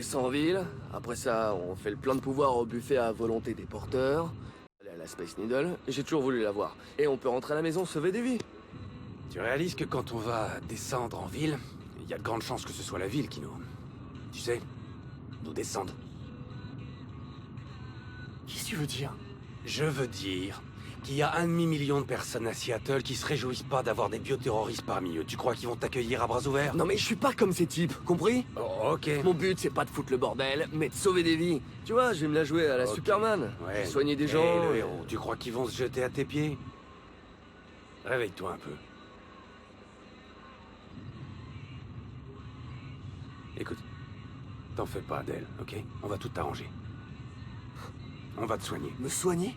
descend en ville. Après ça, on fait le plein de pouvoir au buffet à volonté des porteurs. Aller à la Space Needle. J'ai toujours voulu la voir. Et on peut rentrer à la maison sauver des vies. Tu réalises que quand on va descendre en ville, il y a de grandes chances que ce soit la ville qui nous... Tu sais, nous descende. Qu'est-ce que tu veux dire? Je veux dire qu'il y a 1,5 million de personnes à Seattle qui se réjouissent pas d'avoir des bioterroristes parmi eux. Tu crois qu'ils vont t'accueillir à bras ouverts? Non mais je suis pas comme ces types, compris? Oh, ok. Mon but c'est pas de foutre le bordel, mais de sauver des vies. Tu vois, je vais me la jouer à la Ok. Superman. Ouais. Soigner des Hey, gens. le héros, tu crois qu'ils vont se jeter à tes pieds? Réveille-toi un peu. Écoute, t'en fais pas d'elle, ok? On va tout t'arranger. On va te soigner. Me soigner?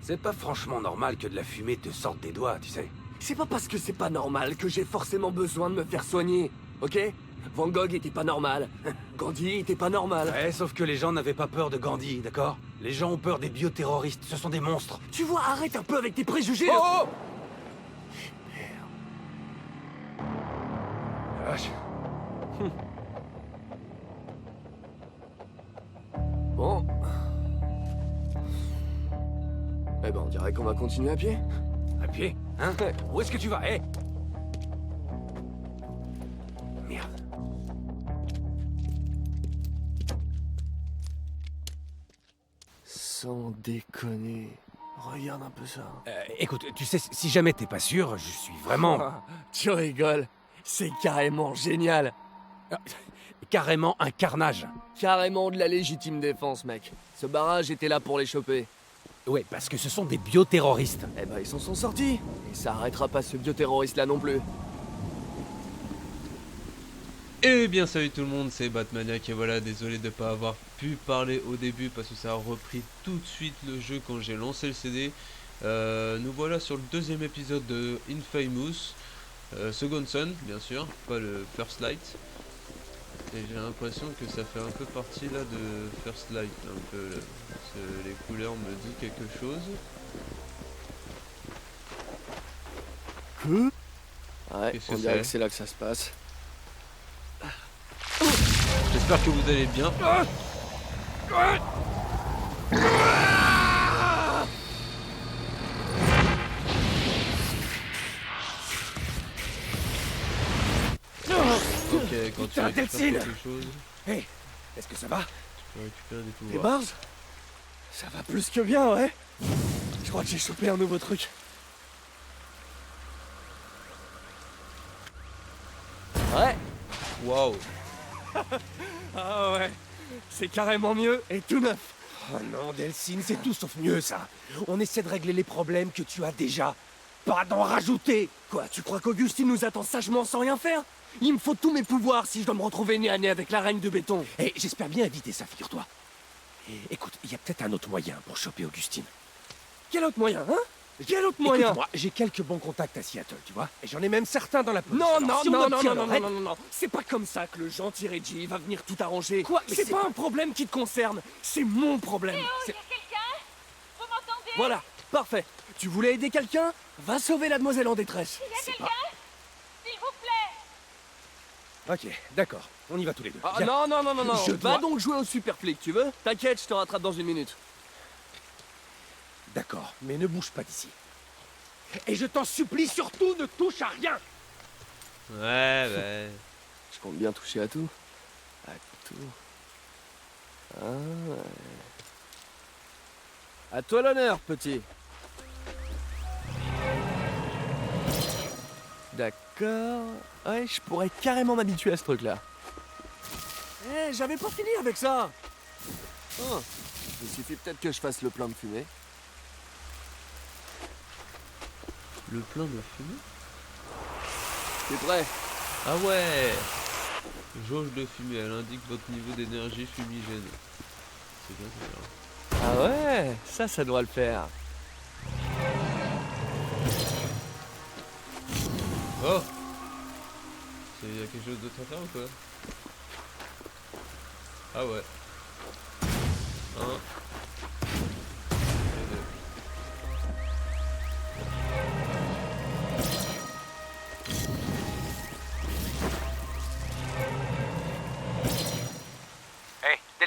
C'est pas franchement normal que de la fumée te sorte des doigts, tu sais. C'est pas parce que c'est pas normal que j'ai forcément besoin de me faire soigner, ok? Van Gogh était pas normal. Gandhi était pas normal. Ouais, sauf que les gens n'avaient pas peur de Gandhi, d'accord? Les gens ont peur des bioterroristes, ce sont des monstres. Tu vois, arrête un peu avec tes préjugés. Oh! Vache. Bon. Eh ben, on dirait qu'on va continuer à pied. À pied? Hein? Ouais. Où est-ce que tu vas? Hé! Merde. Sans déconner. Regarde un peu ça. Écoute, tu sais, si jamais t'es pas sûr, je suis vraiment... Tu rigoles. C'est carrément génial. carrément un carnage. Carrément de la légitime défense, mec. Ce barrage était là pour les choper. Ouais, parce que ce sont des bioterroristes. Eh ben, ils s'en sont sortis. Et ça arrêtera pas ce bioterroriste-là non plus. Eh bien salut tout le monde, c'est Batmaniac et voilà, désolé de ne pas avoir pu parler au début parce que ça a repris tout de suite le jeu quand j'ai lancé le CD. Nous voilà sur le deuxième épisode de Infamous, Second Son bien sûr, pas le First Light. Et j'ai l'impression que ça fait un peu partie là de First Light, un peu là. Les couleurs me disent quelque chose. Ouais, Qu'est-ce on que dirait c'est que c'est là que ça se passe. J'espère que vous allez bien. Ok, quand tu Putain, récupères Delphine quelque chose, Hé, est-ce que ça va? tu peux récupérer des Les pouvoirs. bars? Ça va plus que bien, ouais. Je crois que j'ai chopé un nouveau truc. Ouais. Waouh. Ah ouais. C'est carrément mieux et tout neuf. Oh non, Delphine, c'est tout sauf mieux, ça. On essaie de régler les problèmes que tu as déjà, pas d'en rajouter. Quoi, tu crois qu'Augustine nous attend sagement sans rien faire? Il me faut tous mes pouvoirs si je dois me retrouver nez à nez avec la reine de béton. Et j'espère bien éviter ça, figure-toi. Écoute, il y a peut-être un autre moyen pour choper Augustine. Quel autre moyen, hein? Quel autre moyen? Écoute-moi, j'ai quelques bons contacts à Seattle, tu vois, et j'en ai même certains dans la police. Non, Alors, non, si on non, non, obtient non, le non, raid- non, non, non, c'est pas comme ça que le gentil Reggie va venir tout arranger. Quoi? Mais C'est c'est pas pas- un problème qui te concerne, c'est mon problème. Il y a quelqu'un? Vous m'entendez? Voilà, parfait. Tu voulais aider quelqu'un? Va sauver la demoiselle en détresse. Il y a c'est quelqu'un? S'il vous plaît! Ok, d'accord, on y va tous les deux. Ah Viens. non, non, non, non, non. Je Va dois- donc jouer au super flic, tu veux? T'inquiète, je te rattrape dans une minute. D'accord, mais ne bouge pas d'ici. Et je t'en supplie, surtout, ne touche à rien. Ouais. Je compte bien toucher à tout. À tout. Ah ouais. À toi l'honneur, petit. D'accord. Ouais, je pourrais carrément m'habituer à ce truc-là. Eh, j'avais pas fini avec ça. Oh, il suffit peut-être que je fasse le plein de fumée. Le plein de fumée. T'es prêt? Ah ouais. Jauge de fumée, elle indique votre niveau d'énergie fumigène. C'est bien ça. Ah ouais, ça doit le faire. Oh. Il y a quelque chose d'autre à faire ou quoi? Ah ouais. 1 et 2.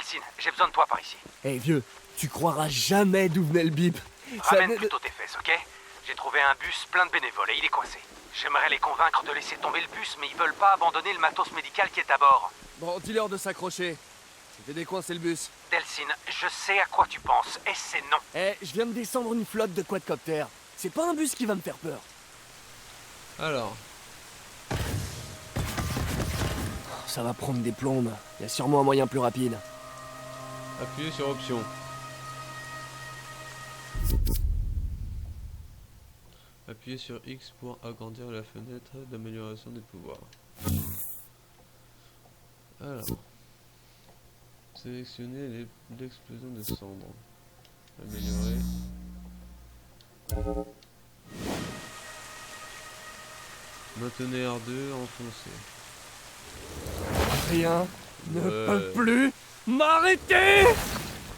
Delsin, j'ai besoin de toi par ici. Eh vieux, tu croiras jamais d'où venait le bip. Ramène plutôt tes fesses, ok? J'ai trouvé un bus plein de bénévoles et il est coincé. J'aimerais les convaincre de laisser tomber le bus, mais ils veulent pas abandonner le matos médical qui est à bord. Bon, dis-leur de s'accrocher. Je vais décoincer le bus. Delsin, je sais à quoi tu penses, et c'est non. Eh, je viens de descendre une flotte de quadcoptères. C'est pas un bus qui va me faire peur. Alors, Ça va prendre des plombes. Il y a sûrement un moyen plus rapide. appuyez sur option. Appuyez sur X pour agrandir la fenêtre d'amélioration des pouvoirs. Alors, sélectionnez l'explosion de cendres. Améliorer. Maintenez R2, enfoncez. Rien ne Ouais. peut plus m'arrêter.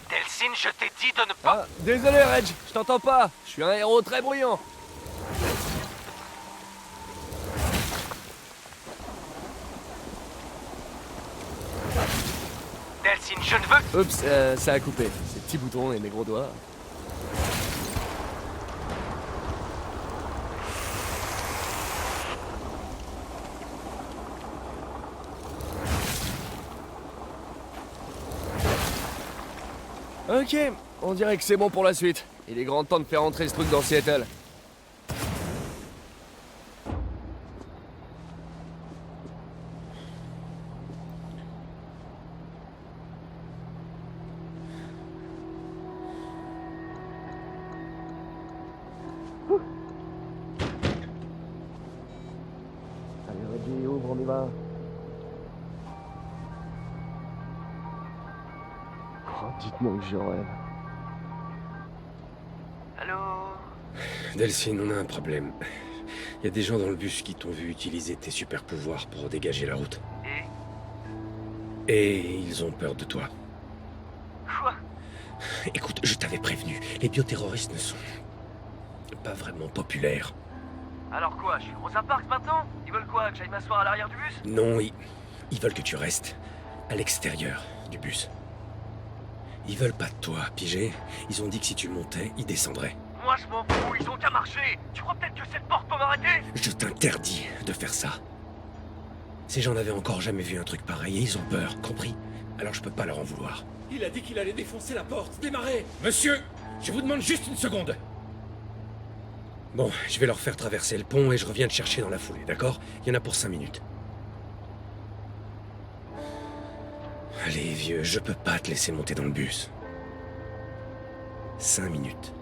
Delsin, je t'ai dit de ne pas... Ah, désolé Reg, je t'entends pas. Je suis un héros très bruyant. Delsin, je ne veux... Oups, ça a coupé. Ces petits boutons et mes gros doigts. Ok, on dirait que c'est bon pour la suite. Il est grand temps de faire entrer ce truc dans Seattle. Allez, Reggie, ouvre, on y va. Oh, dites-moi que je rêve. Allô? Delsin, on a un problème. Il y a des gens dans le bus qui t'ont vu utiliser tes super pouvoirs pour dégager la route. Et ils ont peur de toi. Quoi? Écoute, je t'avais prévenu, les bioterroristes ne sont pas vraiment populaires. Alors quoi, je suis Rosa Parks maintenant? Ils veulent quoi, que j'aille m'asseoir à l'arrière du bus? Non, ils veulent que tu restes à l'extérieur du bus. Ils veulent pas de toi, pigé. Ils ont dit que si tu montais, ils descendraient. Moi je m'en fous, ils ont qu'à marcher. Tu crois peut-être que cette porte peut m'arrêter? Je t'interdis de faire ça. Ces gens n'avaient encore jamais vu un truc pareil et ils ont peur, compris? Alors je peux pas leur en vouloir. Il a dit qu'il allait défoncer la porte. Démarrez! Monsieur, je vous demande juste une seconde. Bon, je vais leur faire traverser le pont et je reviens te chercher dans la foulée, d'accord? Il y en a pour 5 minutes. Allez, vieux, je peux pas te laisser monter dans le bus. 5 minutes.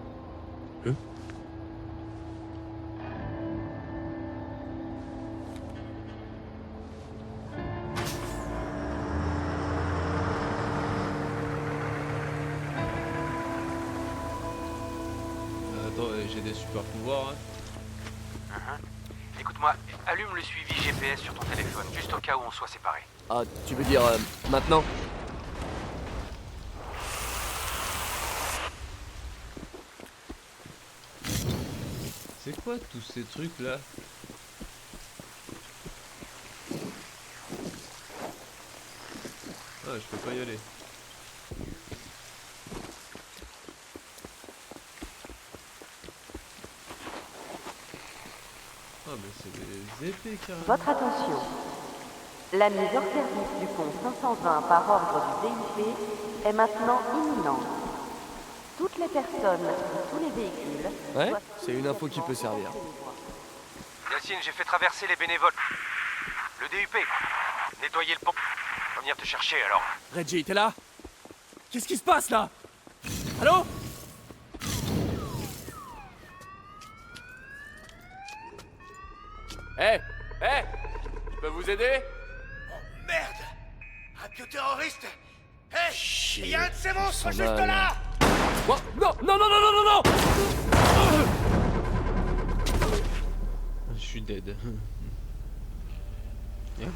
Attends, j'ai des super pouvoirs. Hein. Écoute-moi, allume le suivi GPS sur ton téléphone, juste au cas où on soit séparés. Ah, tu veux dire maintenant? C'est quoi tous ces trucs là? Ah, je peux pas y aller. Ah, mais c'est des épées carrément. Votre attention. La mise hors service du pont 520 par ordre du DIP est maintenant imminente. Toutes les personnes et tous les véhicules... Ouais, doivent c'est une info qui peut servir. Delsin, j'ai fait traverser les bénévoles. Le DUP. Nettoyer le pont. Je vais venir te chercher alors. Reggie, t'es là? Qu'est-ce qui se passe là? Allô? Hé! Hé! Je peux vous aider? Merde! Un bioterroriste! Hé! Il y a un de ces monstres Ça juste va, là! Oh, non, non, non, non, non, non, non! Je suis dead. Bien.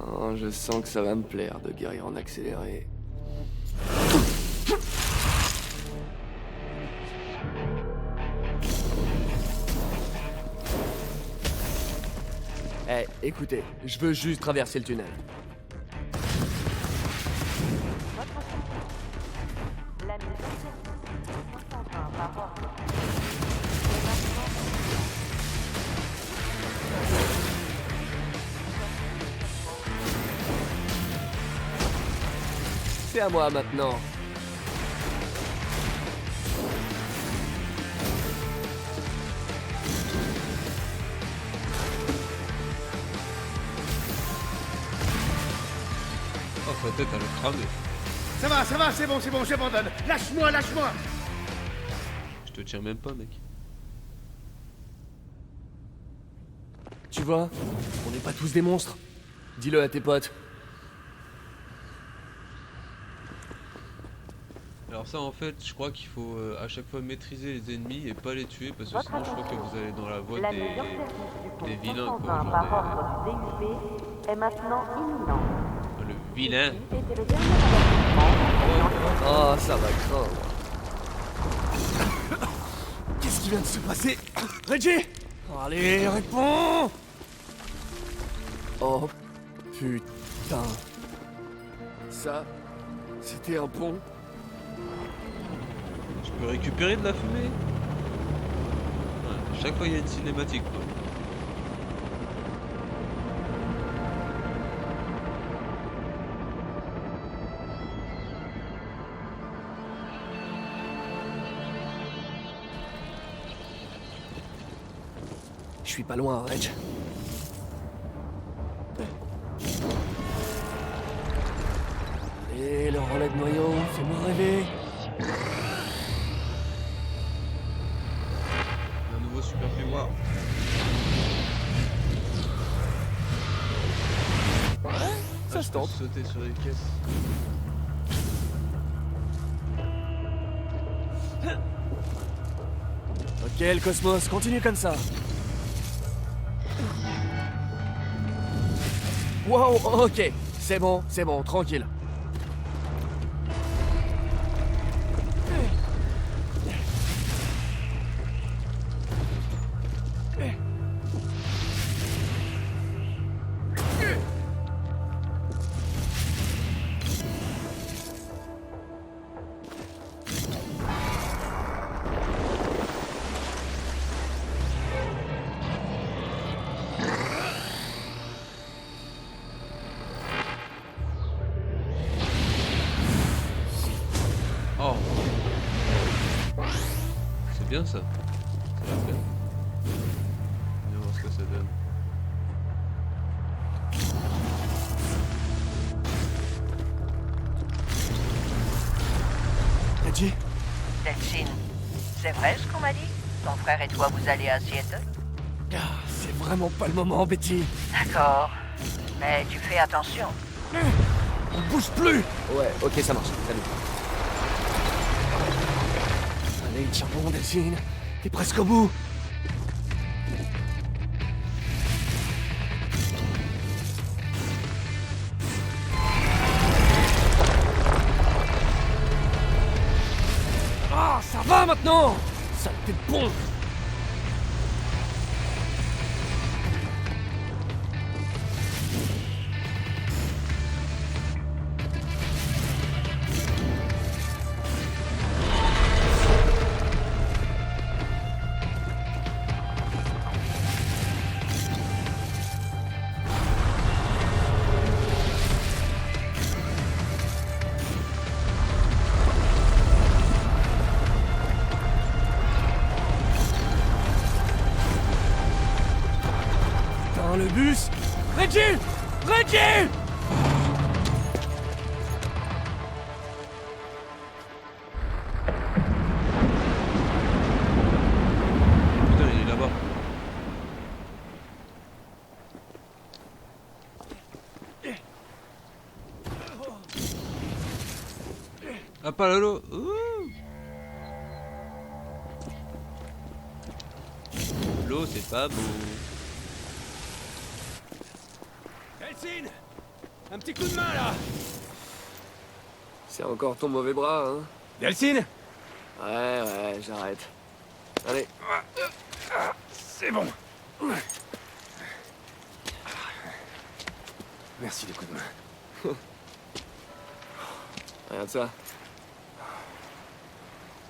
Oh, je sens que ça va me plaire de guérir en accéléré. Eh, Ouais, écoutez, je veux juste traverser le tunnel. La mise en service 520 par ordre. C'est à moi maintenant. Oh, sa tête, elle a cramé. Ça va, c'est bon, j'abandonne. Lâche-moi. Je te tiens même pas, mec. Tu vois, on n'est pas tous des monstres. Dis-le à tes potes. Alors ça, en fait, je crois qu'il faut à chaque fois maîtriser les ennemis et pas les tuer, parce que sinon, je crois que vous allez dans la voie La mise en service du des pont vilains, quoi. 520 Genre par ordre du DUP est maintenant imminent. le vilain. C'était le dernier avertissement. Oh, ça va craindre. Qu'est-ce qui vient de se passer? Reggie! Allez, réponds! Oh, putain. Ça, c'était un pont? Je peux récupérer de la fumée. Ouais, chaque fois, il y a une cinématique, quoi. Je suis pas loin, Reg. Et le relais de noyau, fais-moi rêver. Un nouveau super pouvoir. Ça se tente. Sauter sur les caisses. Ok, le cosmos, continue comme ça. Wow, ok. C'est bon, tranquille. Oh. C'est bien ça. Ça a l'air bien. On va voir ce que ça donne. Reggie? Delphine, c'est vrai ce qu'on m'a dit? Ton frère et toi, vous allez à Seattle? Ah, c'est vraiment pas le moment, Betty. D'accord. Mais tu fais attention. On bouge plus. Ouais, ok, ça marche. Salut. Allez, charbon, Delphine. T'es presque au bout. Ah, ça va maintenant. Saleté de pont. Putain, le bus. Reggie! Reggie! Putain, il est là-bas. Ah, pas Lolo. L'eau, c'est pas beau. Delphine! Un petit coup de main, là! C'est encore ton mauvais bras, hein? Delphine! Ouais, j'arrête. Allez. C'est bon. Merci du coup de main. Rien de ça.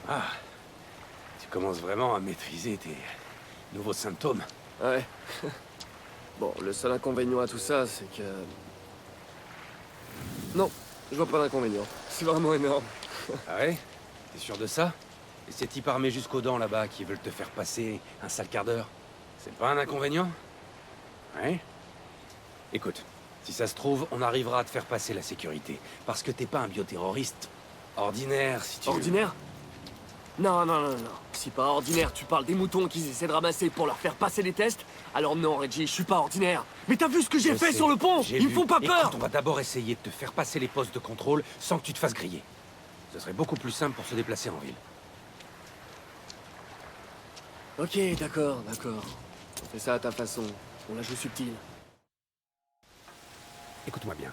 Ah, tu commences vraiment à maîtriser tes nouveaux symptômes. Ouais. Bon, le seul inconvénient à tout ça, c'est que... Non, je vois pas d'inconvénient. C'est vraiment énorme. Ah ouais? T'es sûr de ça? Et ces types armés jusqu'aux dents là-bas qui veulent te faire passer un sale quart d'heure, c'est pas un inconvénient? Ouais? Écoute, si ça se trouve, on arrivera à te faire passer la sécurité. Parce que t'es pas un bioterroriste ordinaire, si tu veux. Ordinaire? Non, non, non, non. Si pas ordinaire, tu parles des moutons qu'ils essaient de ramasser pour leur faire passer les tests? Alors non, Reggie, je suis pas ordinaire. Mais t'as vu ce que j'ai Je fait sais, sur le pont? j'ai Ils me vu. font pas peur! Écoute, on va d'abord essayer de te faire passer les postes de contrôle sans que tu te fasses griller. Ce serait beaucoup plus simple pour se déplacer en ville. Ok, d'accord, d'accord. On fait ça à ta façon. On la joue subtile. Écoute-moi bien.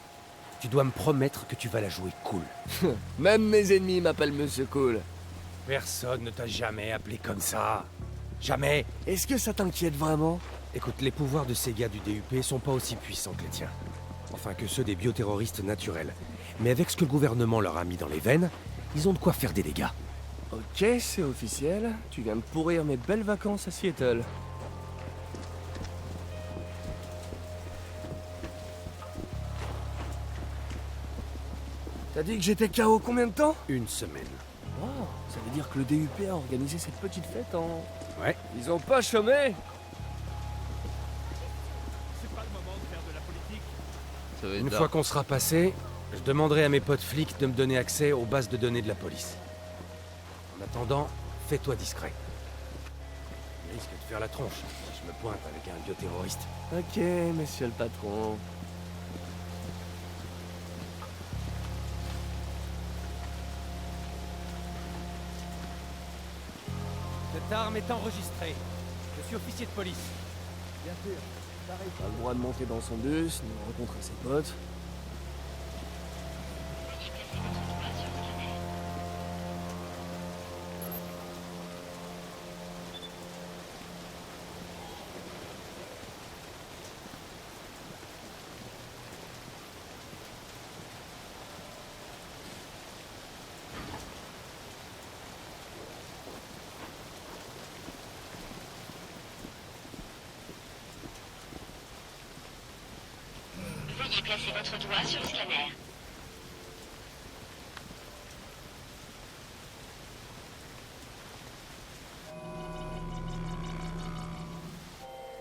Tu dois me promettre que tu vas la jouer cool. Même mes ennemis m'appellent Monsieur Cool. Personne ne t'a jamais appelé comme ça. Jamais. Est-ce que ça t'inquiète vraiment? Écoute, les pouvoirs de ces gars du DUP sont pas aussi puissants que les tiens. Enfin que ceux des bioterroristes naturels. Mais avec ce que le gouvernement leur a mis dans les veines, ils ont de quoi faire des dégâts. Ok, c'est officiel. Tu viens de pourrir mes belles vacances à Seattle. T'as dit que j'étais KO combien de temps? Une semaine. Oh, ça veut dire que le DUP a organisé cette petite fête en... Ouais. Ils ont pas chômé? C'est pas le moment de faire de la politique. Ça va être Une dark. fois qu'on sera passé, je demanderai à mes potes flics de me donner accès aux bases de données de la police. En attendant, fais-toi discret. Il risque de faire la tronche si je me pointe avec un bioterroriste. Ok, monsieur le patron. Cette arme est enregistrée. Je suis officier de police. Bien sûr. Pas le droit de monter dans son bus, ni de rencontrer ses potes. Veuillez placer votre doigt sur le scanner.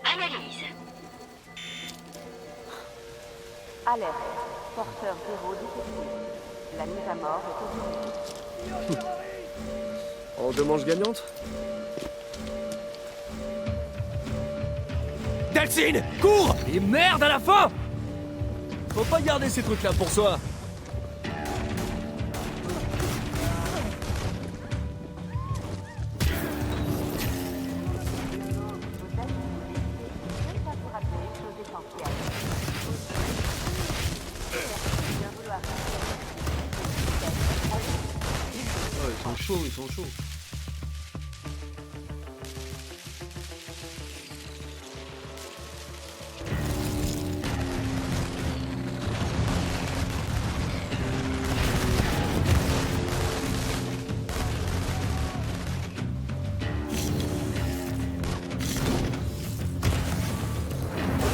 Analyse. Alerte. Porteur 0 détecté. La mise à mort est autorisée. En deux manches gagnantes? Delcine, cours! Et merde à la fin! Faut pas garder ces trucs-là pour soi. Oh, ils sont chauds, ils sont chauds.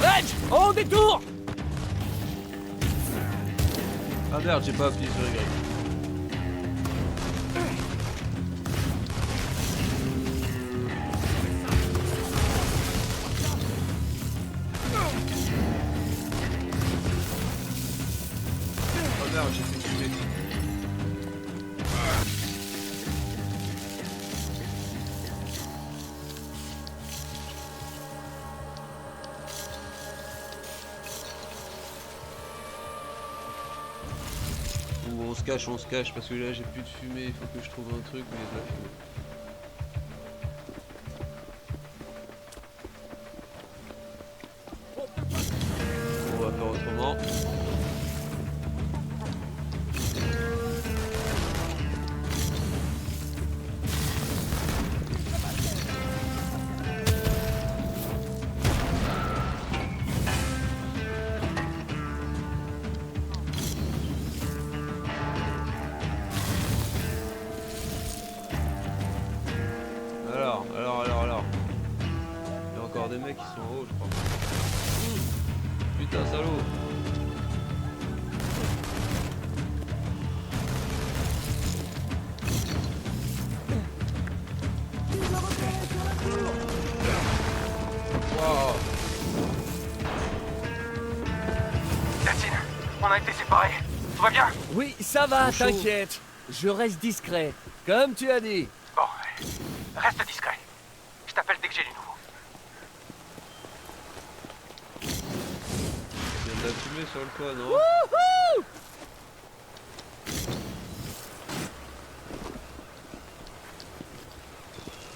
Reg! En détour! Ah merde, j'ai pas appuyé sur les grilles. Oh merde, j'ai fait tuer. Ou on se cache parce que là j'ai plus de fumée, il faut que je trouve un truc mais il y a de la fumée. On va faire autrement. mecs qui sont en haut, je crois. Putain, salaud. Wow. Yacine, on a été séparés. Tout va bien? Oui, ça va, Chaud. t'inquiète. Je reste discret, comme tu as dit. Bon, reste discret. Je t'appelle dès que j'ai du nouveau. Il y a de la fumée sur le toit, non? Wouhou!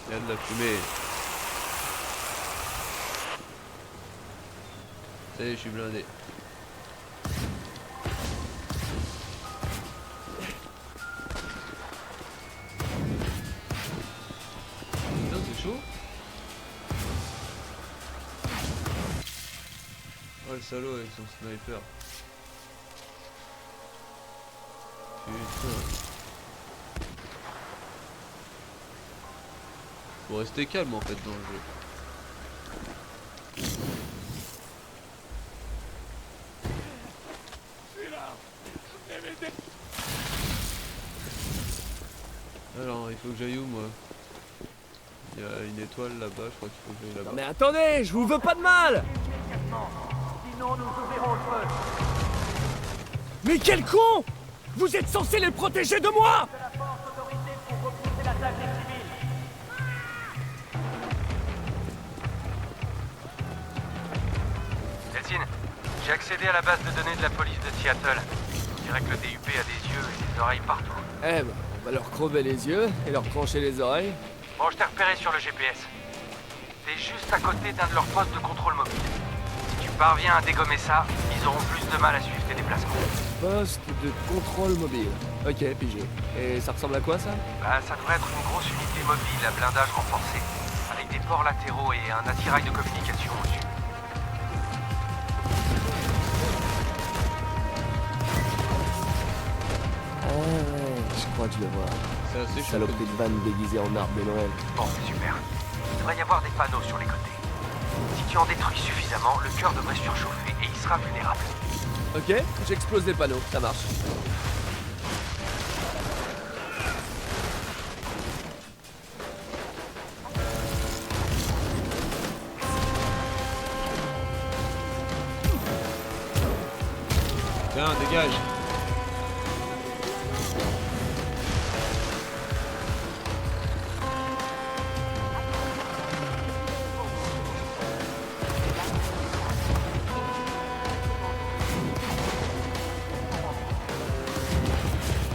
Il y a de la fumée. Ça y est, je suis blindé. Putain, c'est chaud. Oh, le salaud avec son sniper. Putain. Faut rester calme en fait dans le jeu. Alors, il faut que j'aille où moi? Il y a une étoile là-bas, je crois qu'il faut que j'aille là-bas. Non mais attendez, je vous veux pas de mal! Sinon, nous ouvrirons le feu. Mais quel con! Vous êtes censé les protéger de moi! De la force autorisée pour repousser l'attaque des civils. Yacine, j'ai accédé à la base de données de la police de Seattle. Je dirais que le DUP a des yeux et des oreilles partout. Eh ben, on va leur crever les yeux et leur trancher les oreilles. Bon, je t'ai repéré sur le GPS. T'es juste à côté d'un de leurs postes de contrôle mobile. Si tu parviens à dégommer ça, ils auront plus de mal à suivre tes déplacements. Poste de contrôle mobile. Ok, pigé. Et ça ressemble à quoi ça? Bah, ça devrait être une grosse unité mobile à blindage renforcé, avec des ports latéraux et un attirail de communication au-dessus. Ah ouais, je crois que je le vois. C'est assez chaud. Saloperie de vanne déguisée en arbre de Noël. Bon, super. Il devrait y avoir des panneaux sur les côtés. Si tu en détruis suffisamment, le cœur devrait surchauffer et il sera vulnérable. Ok, j'explose des panneaux, ça marche. Tiens, dégage.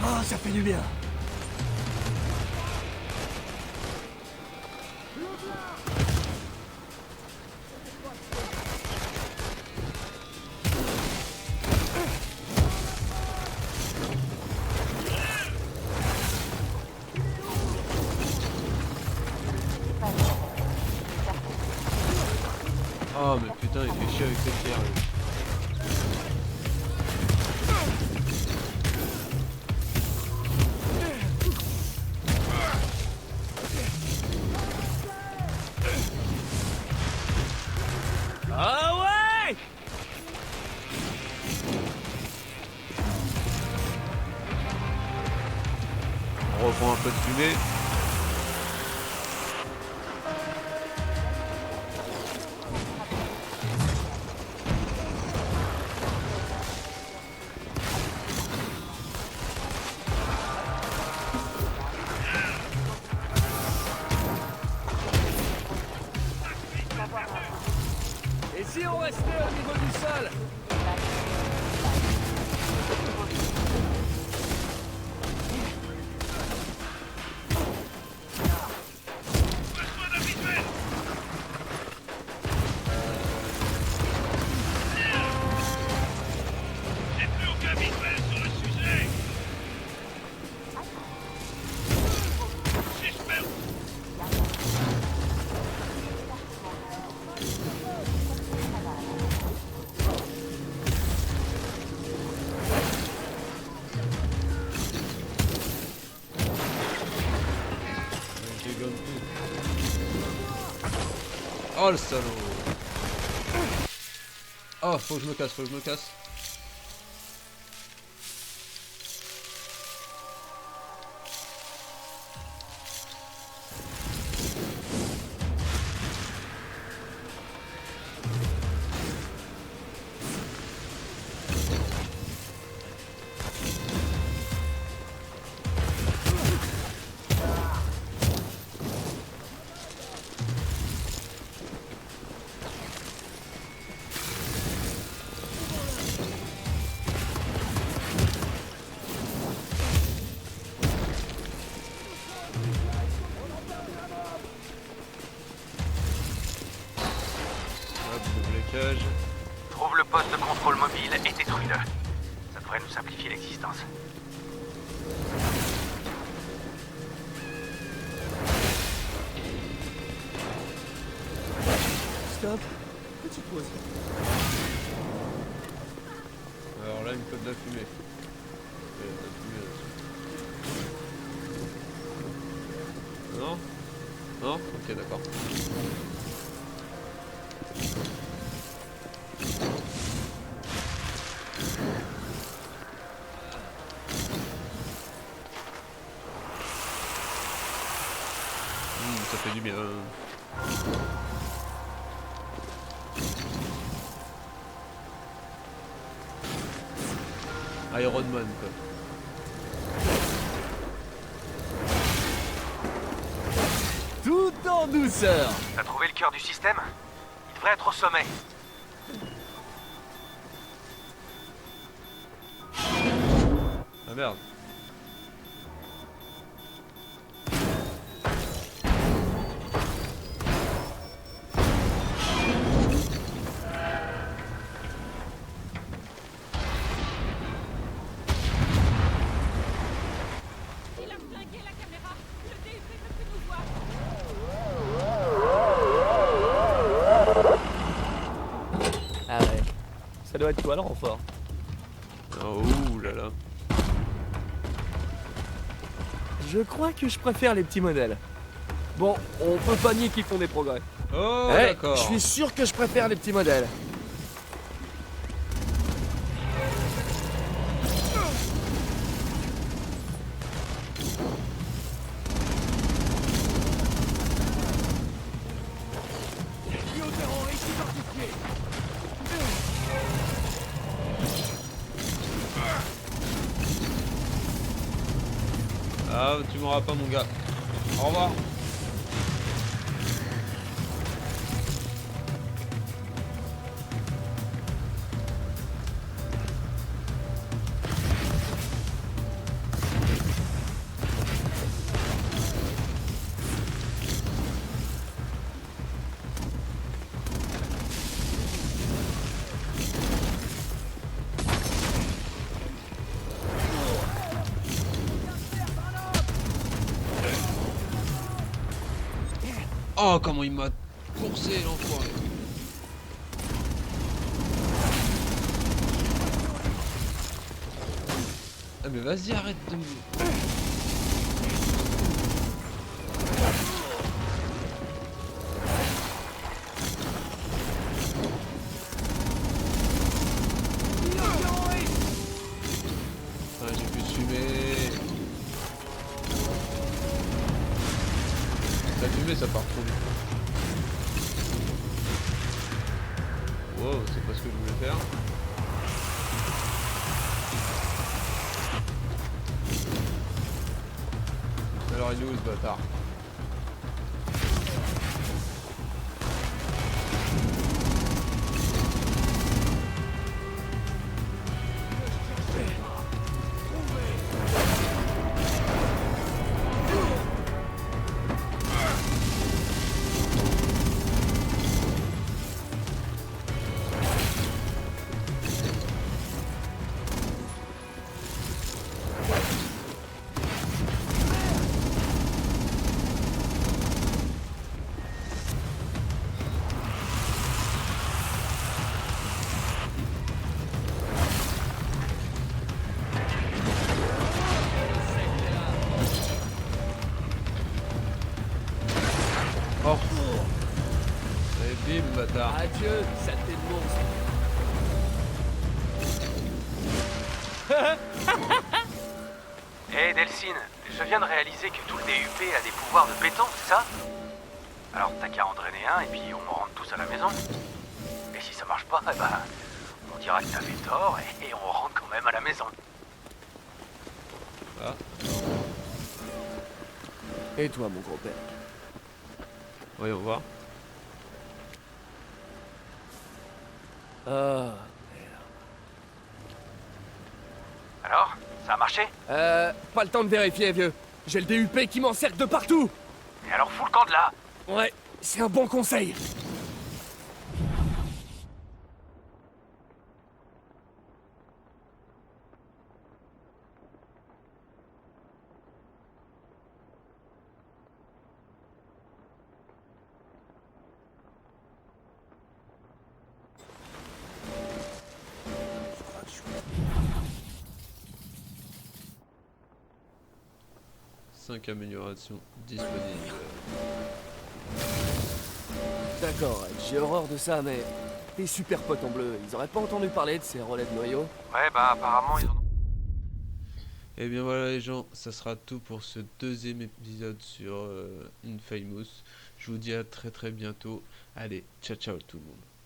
Ah, ça fait du bien. Oh mais putain, il fait chier avec cette pierre. lui. Ah ouais! On reprend un peu de fumée. Et si on restait au niveau du sol? J'ai plus aucun visuel sur le sujet. J'espère. Je dégomme tout. Oh le salaud. Oh, faut que je me casse, faut que je me casse. Trouve le poste de contrôle mobile et détruis-le. Ça devrait nous simplifier l'existence. Stop. Petite pause. Alors là, il me faut de la fumée. Non? Non? Ok, d'accord. Ça fait du bien. Iron Man quoi. Tout en douceur. T'as trouvé le cœur du système? Il devrait être au sommet. Ah merde. Il a flingué la caméra. Le DUP ne peut nous voir. Ah ouais. Ça doit être toi le renfort. Oh là là. Je crois que je préfère les petits modèles. Bon, on peut pas nier qu'ils font des progrès. Oh Eh, d'accord. je suis sûr que je préfère les petits modèles. Ah, tu m'auras pas mon gars. Au revoir. Oh, comment il m'a coursé l'enfoiré. Ah mais vas-y, arrête de me... Ah, j'ai pu fumer. La fumée ça part trop vite. Wow, c'est pas ce que je voulais faire. Alors il est où ce bâtard? Oh. Allez, bim, bâtard. Adieu, saleté de monstre. Hé Delphine, je viens de réaliser que tout le DUP a des pouvoirs de béton, c'est ça? Alors t'as qu'à en drainer un et puis on rentre tous à la maison. Et si ça marche pas, eh ben, on dira que t'as fait tort et on rentre quand même à la maison. Ah, Et toi, mon gros père? voyons voir. Ah. Alors, ça a marché? Pas le temps de vérifier, vieux. J'ai le DUP qui m'encercle de partout. Et alors fous le camp de là. Ouais, c'est un bon conseil. Cinq améliorations disponibles. D'accord, j'ai horreur de ça, mais tes super potes en bleu, ils auraient pas entendu parler de ces relais de noyaux? Ouais bah apparemment ils en ont... Et bien voilà les gens, ça sera tout pour ce deuxième épisode sur Infamous. Je vous dis à très bientôt. Allez, ciao ciao tout le monde.